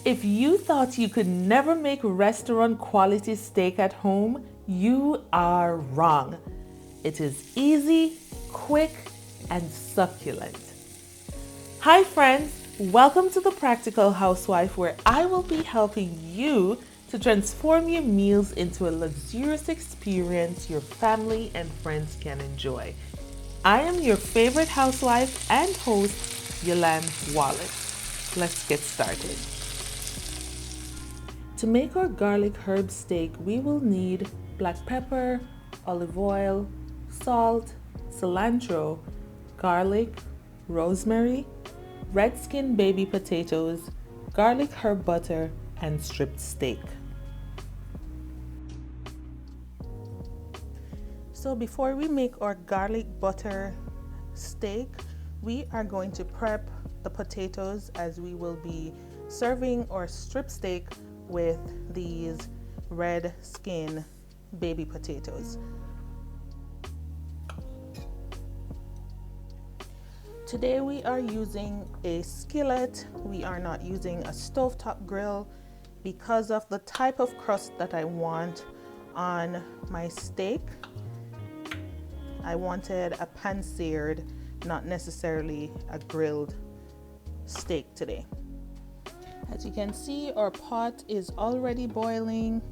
If you thought you could never make restaurant quality steak at home, you are wrong. It is easy, quick, and succulent. Hi friends, welcome to the Practical Housewife, where I will be helping you to transform your meals into a luxurious experience your family and friends can enjoy. I am your favorite housewife and host, Yolande Wallace. Let's get started. To make our garlic herb steak, we will need black pepper, olive oil, salt, cilantro, garlic, rosemary, red skin baby potatoes, garlic herb butter, and stripped steak. So before we make our garlic butter steak, we are going to prep the potatoes, as we will be serving our strip steak with these red skin baby potatoes. Today we are using a skillet. We are not using a stovetop grill because of the type of crust that I want on my steak. I wanted a pan-seared, not necessarily a grilled steak today. As you can see, our pot is already boiling,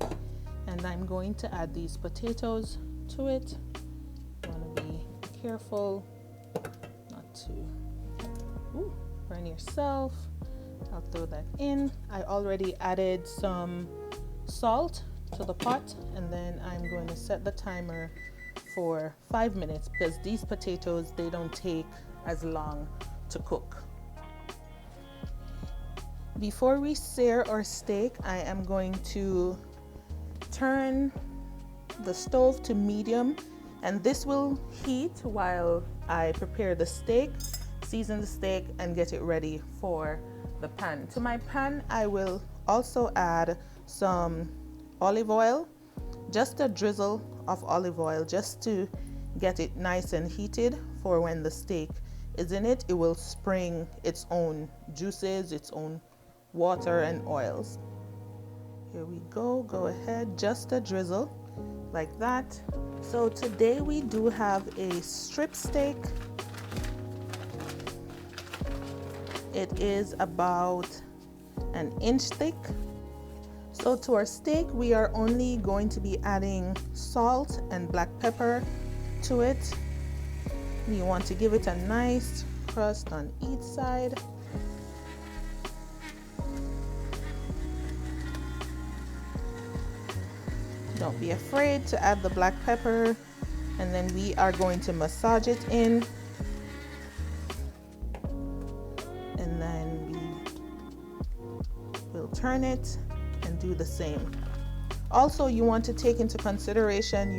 and I'm going to add these potatoes to it. You want to be careful not to burn yourself. I'll throw that in. I already added some salt to the pot, and then I'm going to set the timer for 5 minutes because these potatoes, they don't take as long to cook. Before we sear our steak, I am going to turn the stove to medium, and this will heat while I prepare the steak, season the steak, and get it ready for the pan. To my pan, I will also add some olive oil, just a drizzle of olive oil, just to get it nice and heated for when the steak is in it. It will spring its own juices, its own water and oils. Here we go. Go ahead, just a drizzle like that. So today we do have a strip steak. It is about an inch thick. So to our steak, we are only going to be adding salt and black pepper to it. You want to give it a nice crust on each side. Don't be afraid to add the black pepper, and then we are going to massage it in, and then we will turn it and do the same. Also, you want to take into consideration,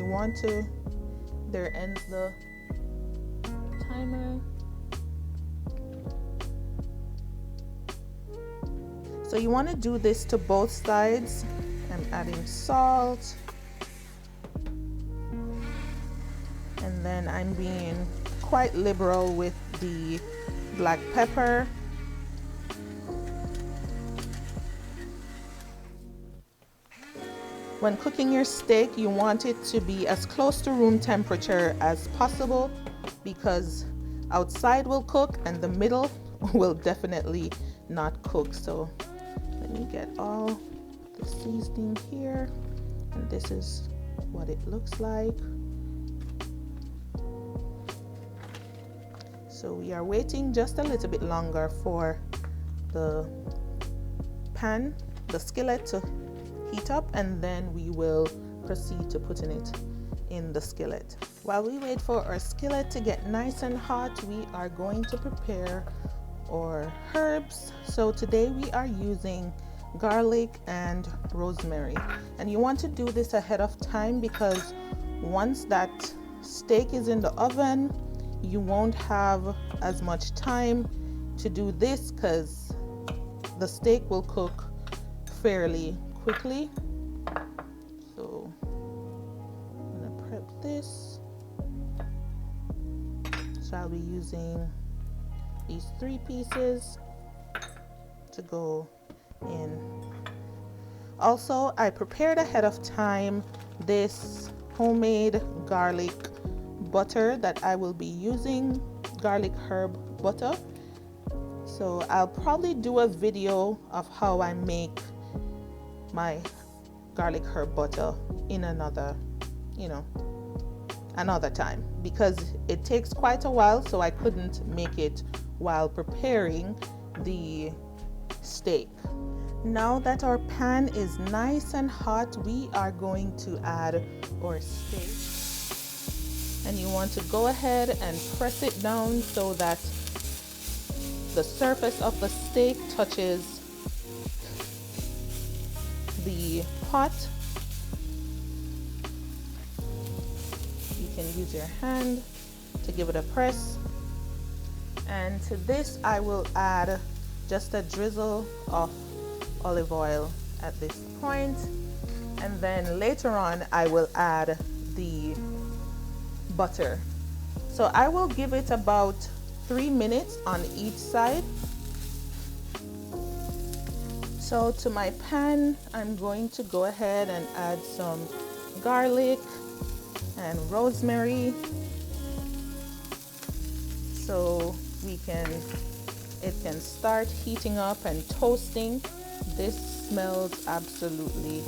there ends the timer. So you want to do this to both sides. I'm adding salt, and then I'm being quite liberal with the black pepper. When cooking your steak, you want it to be as close to room temperature as possible, because outside will cook and the middle will definitely not cook. So let me get all the seasoning here, and this is what it looks like. So we are waiting just a little bit longer for the pan, the skillet, to heat up, and then we will proceed to putting it in the skillet. While we wait for our skillet to get nice and hot, we are going to prepare our herbs. So today we are using garlic and rosemary, and you want to do this ahead of time, because once that steak is in the oven, you won't have as much time to do this, because the steak will cook fairly quickly. So I'm gonna prep this. So I'll be using these 3 pieces to go in. Also, I prepared ahead of time this homemade garlic butter that I will be using, garlic herb butter. So I'll probably do a video of how I make my garlic herb butter in another time, because it takes quite a while, so I couldn't make it while preparing the steak. Now that our pan is nice and hot, we are going to add our steak, and you want to go ahead and press it down so that the surface of the steak touches the pot. You can use your hand to give it a press. And to this I will add just a drizzle of olive oil at this point, and then later on I will add the butter. So I will give it about 3 minutes on each side. So to my pan, I'm going to go ahead and add some garlic and rosemary, so it can start heating up and toasting. This smells absolutely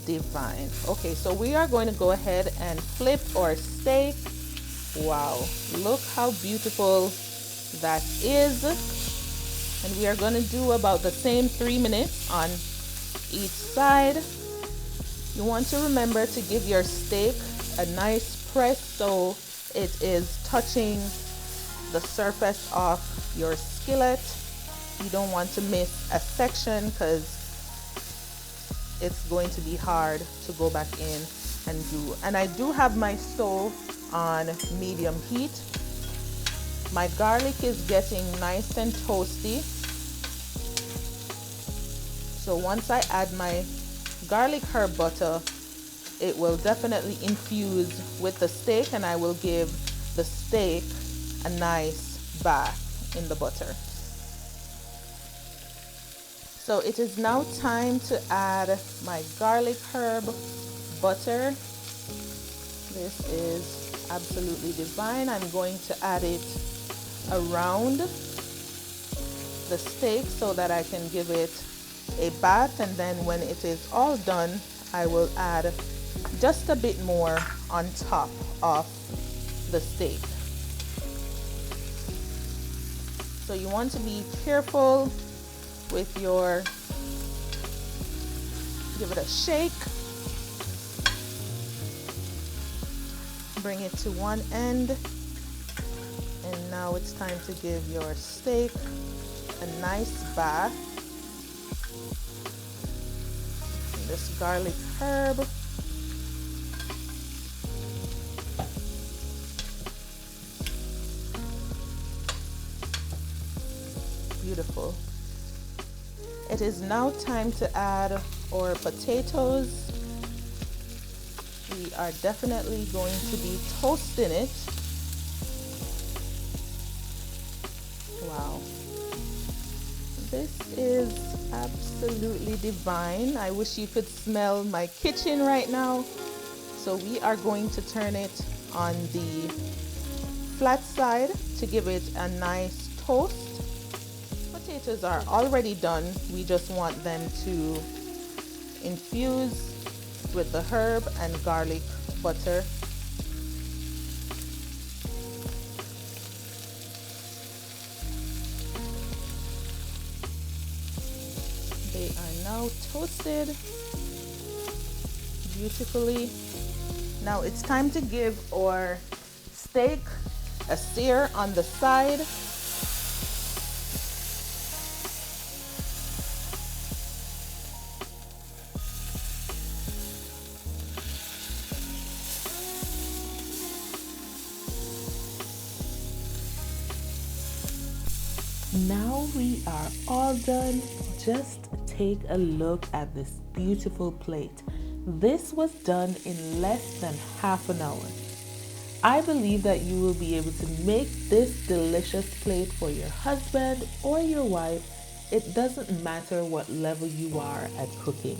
divine. Okay, so we are going to go ahead and flip our steak. Wow, look how beautiful that is. And we are going to do about the same 3 minutes on each side. You want to remember to give your steak a nice press so it is touching the surface of your skillet. You don't want to miss a section because it's going to be hard to go back in and do. And I do have my stove on medium heat. My garlic is getting nice and toasty. So once I add my garlic herb butter, it will definitely infuse with the steak, and I will give the steak a nice bath in the butter. So it is now time to add my garlic herb butter. This is absolutely divine. I'm going to add it around the steak so that I can give it a bath, and then when it is all done, I will add just a bit more on top of the steak. So you want to be careful with your, give it a shake, bring it to one end, and now it's time to give your steak a nice bath in this garlic herb. Beautiful. It is now time to add our potatoes. We are definitely going to be toasting it. Wow. This is absolutely divine. I wish you could smell my kitchen right now. So we are going to turn it on the flat side to give it a nice toast. Potatoes are already done. We just want them to infuse with the herb and garlic butter. They are now toasted beautifully. Now it's time to give our steak a sear on the side. Now we are all done. Just take a look at this beautiful plate. This was done in less than half an hour. I believe that you will be able to make this delicious plate for your husband or your wife It doesn't matter what level you are at cooking.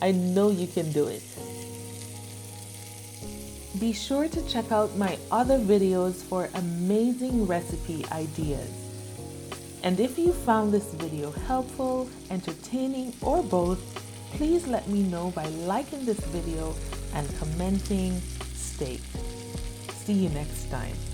I know you can do it. Be sure to check out my other videos for amazing recipe ideas. And if you found this video helpful, entertaining, or both, please let me know by liking this video and commenting steak. See you next time.